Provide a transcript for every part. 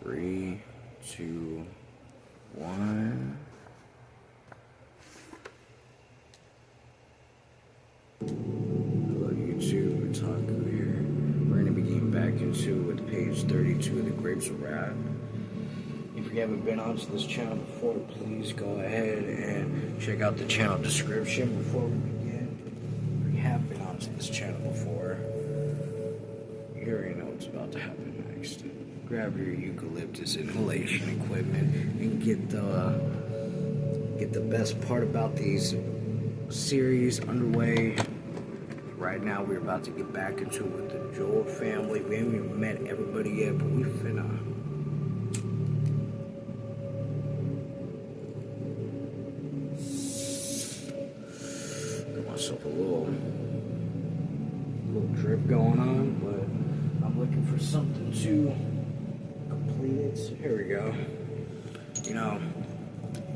3, 2, 1. Hello YouTube, Otaku here. We're going to be getting back into with page 32 of the Grapes of Wrath. If you haven't been onto this channel before, please go ahead and check out the channel description before we begin. If you have been onto this channel before, you already know what's about to happen next. Grab your eucalyptus inhalation equipment and get the best part about these series underway. Right now we're about to get back into it with the Joel family. We haven't even met everybody yet, but we finna get myself a little drip going on, but I'm looking for something to complete it. So here we go. You know,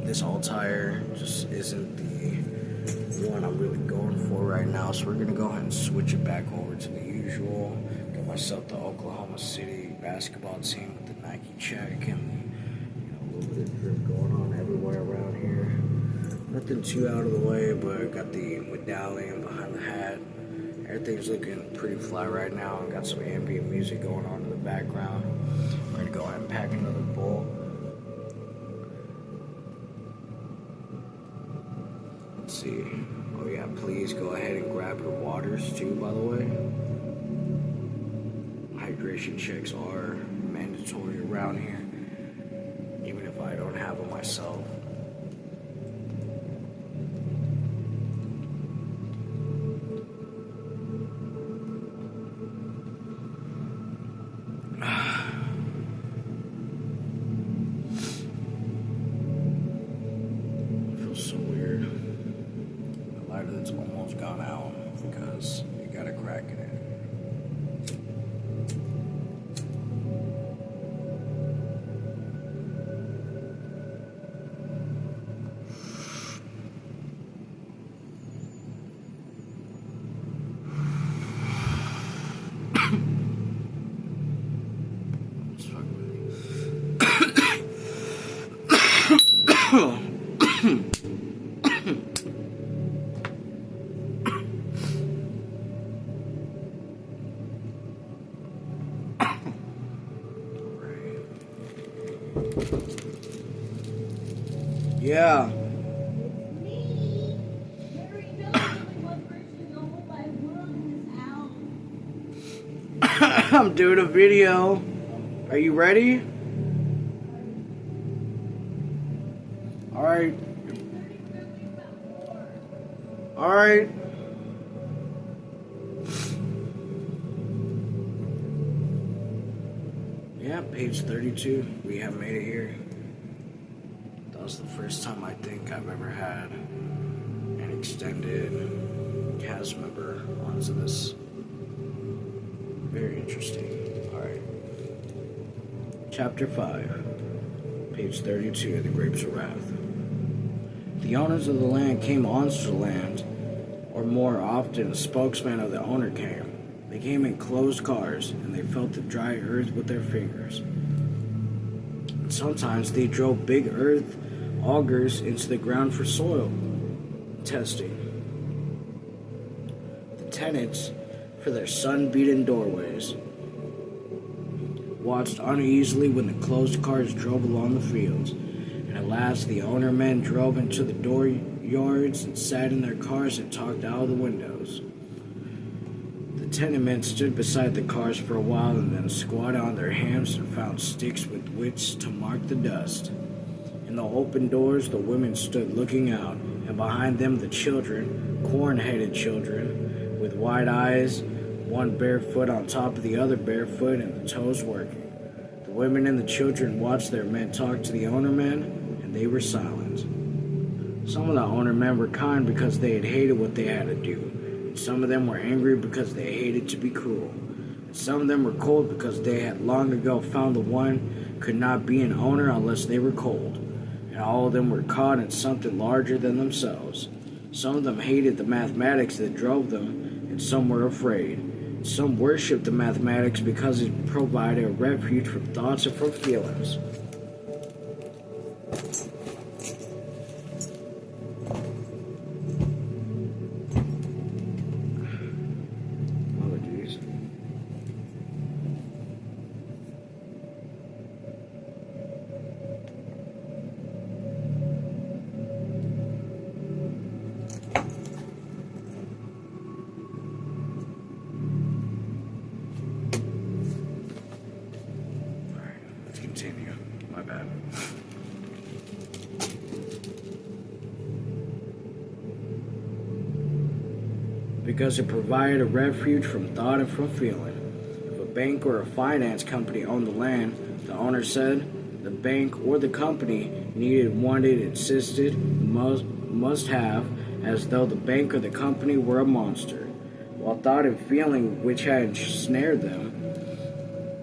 this Altair just isn't the one I'm really going for right now, so we're gonna go ahead and switch it back over to the usual. Got myself the Oklahoma City basketball team with the Nike check and a little bit of drip going on everywhere around here. Nothing too out of the way, but I got the medallion behind the hat. Everything's looking pretty fly right now. I got some ambient music going on in the background. We're gonna go ahead and pack another bowl. Let's see. Oh yeah, please go ahead and grab your waters too, by the way. Hydration checks are mandatory around here, even if I don't have them myself. So weird. The lighter that's almost gone out because it got a crack in it. It's fucking with Yeah. I'm doing a video. Are you ready? Alright. Alright. Yeah, page 32. We have made it here. That was the first time I think I've ever had an extended cast member onto this. Very interesting. Alright. Chapter 5. Page 32 of the Grapes of Wrath. The owners of the land came onto the land, or more often a spokesman of the owner came. They came in closed cars, and they felt the dry earth with their fingers. And sometimes they drove big earth augers into the ground for soil testing. The tenants, for their sun-beaten doorways, watched uneasily when the closed cars drove along the fields, and at last the owner men drove into the dooryards and sat in their cars and talked out of the windows. The tenement stood beside the cars for a while and then squatted on their hams and found sticks with which to mark the dust. In the open doors, the women stood looking out, and behind them the children, corn-headed children, with wide eyes, one barefoot on top of the other barefoot and the toes working. The women and the children watched their men talk to the owner men, and they were silent. Some of the owner men were kind because they had hated what they had to do, and some of them were angry because they hated to be cruel. And some of them were cold because they had long ago found the one could not be an owner unless they were cold. And all of them were caught in something larger than themselves. Some of them hated the mathematics that drove them, and some were afraid. Some worship the mathematics because it provided a refuge from thoughts and from feelings. Apologies. Continue. My bad. Because it provided a refuge from thought and from feeling. If a bank or a finance company owned the land, the owner said, the bank or the company needed, wanted, insisted, must have, as though the bank or the company were a monster. While thought and feeling which had ensnared them,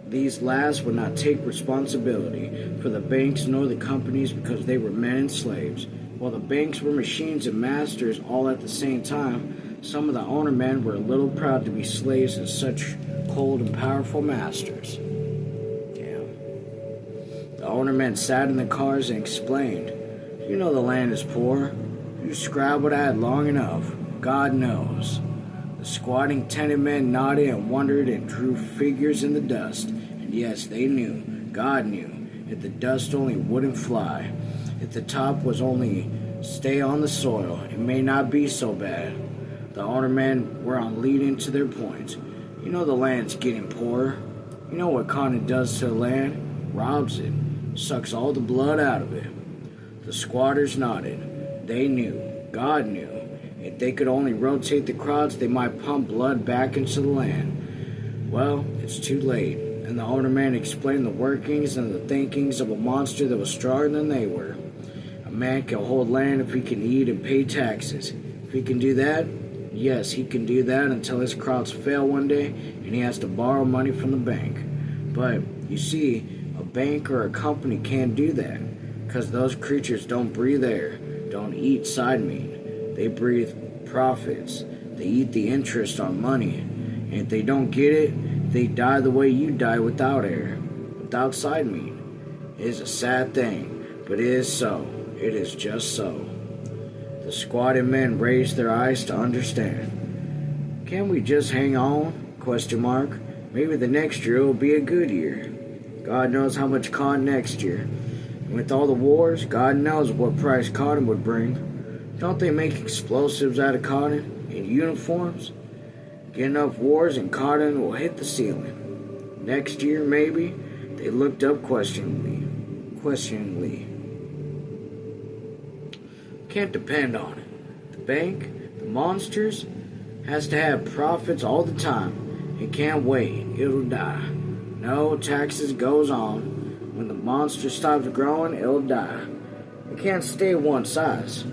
these last would not take responsibility for the banks nor the companies because they were men and slaves. While the banks were machines and masters all at the same time, some of the owner men were a little proud to be slaves in such cold and powerful masters. The owner men sat in the cars and explained, "You know the land is poor. You scrabbled at it long enough. God knows." The squatting tenant men nodded and wondered and drew figures in the dust. And yes, they knew, God knew, if the dust only wouldn't fly, if the top was only stay on the soil, it may not be so bad. The owner men were on leading to their points. You know the land's getting poorer. You know what Conan does to the land? Robs it, sucks all the blood out of it. The squatters nodded. They knew, God knew. If they could only rotate the crops, they might pump blood back into the land. Well, it's too late, and the owner man explained the workings and the thinkings of a monster that was stronger than they were. A man can hold land if he can eat and pay taxes. If he can do that, yes, he can do that until his crops fail one day and he has to borrow money from the bank. But, you see, a bank or a company can't do that, because those creatures don't breathe air, don't eat side meat. They breathe profits. They eat the interest on money. And if they don't get it, they die the way you die without air, without side meat. It is a sad thing, but it is so. It is just so. The squatted men raised their eyes to understand. Can't we just hang on? ? Maybe the next year will be a good year. God knows how much cotton next year. And with all the wars, God knows what price cotton would bring. Don't they make explosives out of cotton and uniforms? Get enough wars and cotton will hit the ceiling. Next year, maybe? They looked up questioningly. Can't depend on it. The bank, the monsters, has to have profits all the time. It can't wait. It'll die. No, taxes goes on. When the monster stops growing, it'll die. It can't stay one size.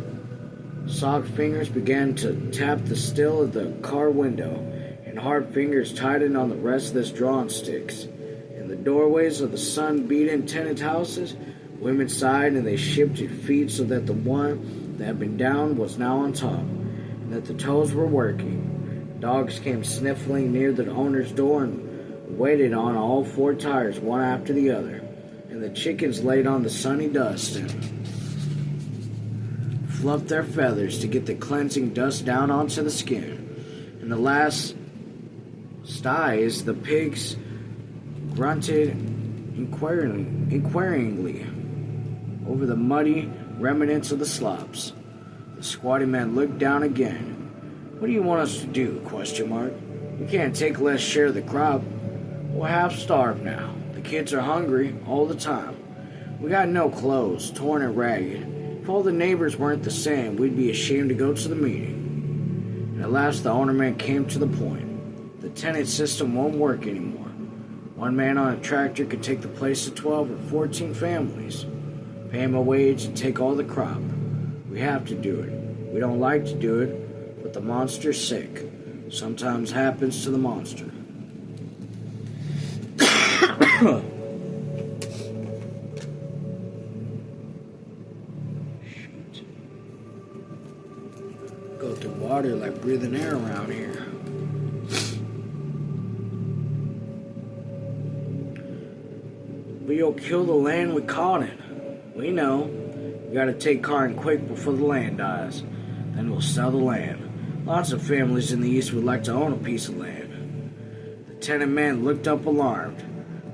Soft fingers began to tap the sill of the car window, and hard fingers tightened on the restless drawing sticks. In the doorways of the sun-beaten tenant houses, women sighed and they shifted feet so that the one that had been down was now on top, and that the toes were working. Dogs came sniffling near the owner's door and waited on all four tires, one after the other, and the chickens laid on the sunny dust and fluffed their feathers to get the cleansing dust down onto the skin. In the last sties, the pigs grunted inquiringly over the muddy remnants of the slops. The squatty man looked down again. What do you want us to do? ? We can't take less share of the crop. We're half starved now. The kids are hungry all the time. We got no clothes, torn and ragged. If all the neighbors weren't the same, we'd be ashamed to go to the meeting. And at last the owner man came to the point. The tenant system won't work anymore. One man on a tractor could take the place of 12 or 14 families. Pay him a wage and take all the crop. We have to do it. We don't like to do it, but the monster's sick. Sometimes happens to the monster. Go through water like breathing air around here. But you'll kill the land we caught in. We know. We gotta take Karin quick before the land dies. Then we'll sell the land. Lots of families in the East would like to own a piece of land. The tenant man looked up alarmed.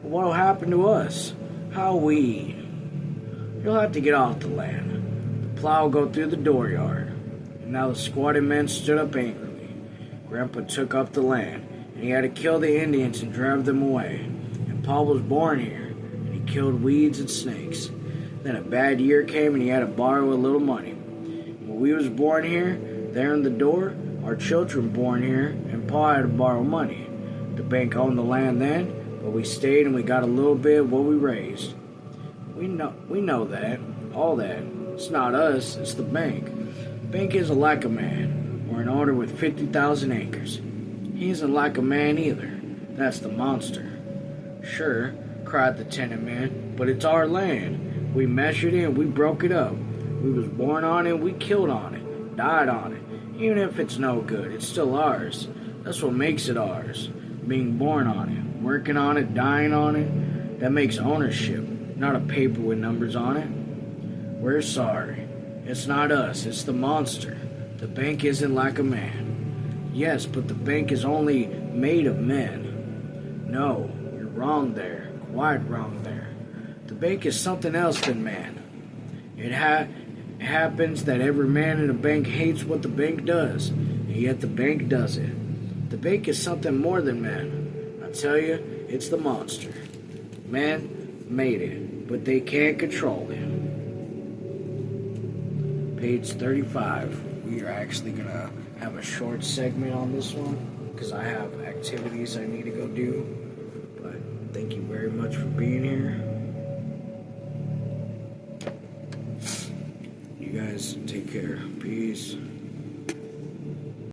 What'll happen to us? How we? You'll have to get off the land. The plow will go through the dooryard. And now the squatted men stood up angrily. Grandpa took up the land, and he had to kill the Indians and drive them away. And Pa was born here, and he killed weeds and snakes. Then a bad year came, and he had to borrow a little money. When we was born here, there in the door, our children born here, and Pa had to borrow money. The bank owned the land then, but we stayed and we got a little bit of what we raised. We know that, all that. It's not us, it's the bank. The bank isn't like a man, or an owner with 50,000 acres. He isn't like a man either. That's the monster. Sure, cried the tenant man, but it's our land. We measured it and we broke it up. We was born on it, we killed on it, died on it. Even if it's no good, it's still ours. That's what makes it ours. Being born on it, working on it, dying on it. That makes ownership, not a paper with numbers on it. We're sorry. It's not us, it's the monster. The bank isn't like a man. Yes, but the bank is only made of men. No, you're wrong there, quite wrong there. The bank is something else than man. It happens that every man in a bank hates what the bank does, and yet the bank does it. The bank is something more than man. I tell you, it's the monster. Man made it, but they can't control it. Page 35. We are actually going to have a short segment on this one, because I have activities I need to go do. But thank you very much for being here. You guys take care. Peace.